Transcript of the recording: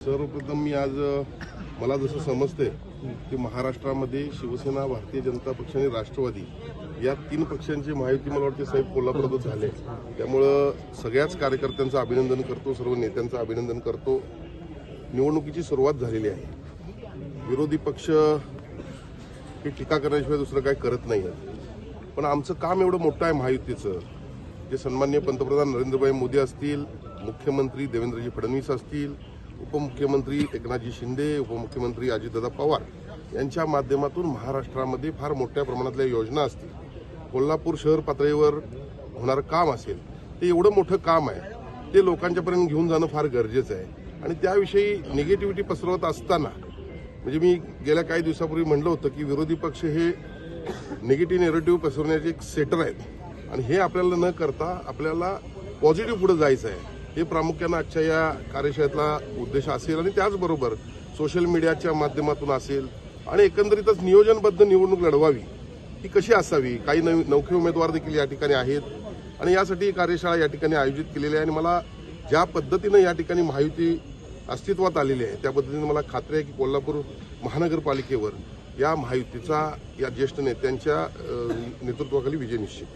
सर्वप्रथम मी आज मला जसं समजते की महाराष्ट्रामध्ये शिवसेना, भारतीय जनता पक्ष आणि राष्ट्रवादी या तीन पक्षांची महायुती मला वाटते साहेब कोल्हापुरातच झाले। त्यामुळं सगळ्याच कार्यकर्त्यांचं अभिनंदन करतो, सर्व नेत्यांचं अभिनंदन करतो। निवडणुकीची सुरुवात झालेली आहे। विरोधी पक्ष हे टीका करण्याशिवाय दुसरं काही करत नाही, पण आमचं काम एवढं मोठं आहे महायुतीचं, जे सन्माननीय पंतप्रधान नरेंद्रभाई मोदी असतील, मुख्यमंत्री देवेंद्रजी फडणवीस असतील, उपमुख्यमंत्री एकनाथजी शिंदे, उपमुख्यमंत्री अजितदादा पवार यांच्या माध्यमातून महाराष्ट्रामध्ये फार मोठ्या प्रमाणातल्या योजना असतील, कोल्हापूर शहर पातळीवर होणारं काम असेल, ते एवढं मोठं काम आहे, ते लोकांच्यापर्यंत घेऊन जाणं फार गरजेचं आहे। आणि त्याविषयी निगेटिव्हिटी पसरवत असताना म्हणजे मी गेल्या काही दिवसापूर्वी म्हणलं होतं की विरोधी पक्ष हे निगेटिव्ह नेरेटिव्ह पसरवण्याचे एक सेटर आहेत आणि हे आपल्याला न करता आपल्याला पॉझिटिव्ह पुढे जायचं आहे। हे प्रामुख्यानं आजच्या या कार्यशाळेतला उद्देश असेल आणि त्याचबरोबर सोशल मीडियाच्या माध्यमातून असेल आणि एकंदरीतच नियोजनबद्ध निवडणूक लढवावी ती कशी असावी। काही नवखे उमेदवार देखील या ठिकाणी आहेत आणि यासाठी कार्यशाळा या ठिकाणी आयोजित केलेली आहे आणि मला ज्या पद्धतीनं या ठिकाणी महायुती अस्तित्वात आलेली आहे त्या पद्धतीने मला खात्री आहे की कोल्हापूर महानगरपालिकेवर या महायुतीचा या ज्येष्ठ नेत्यांच्या नेतृत्वाखाली विजय निश्चित।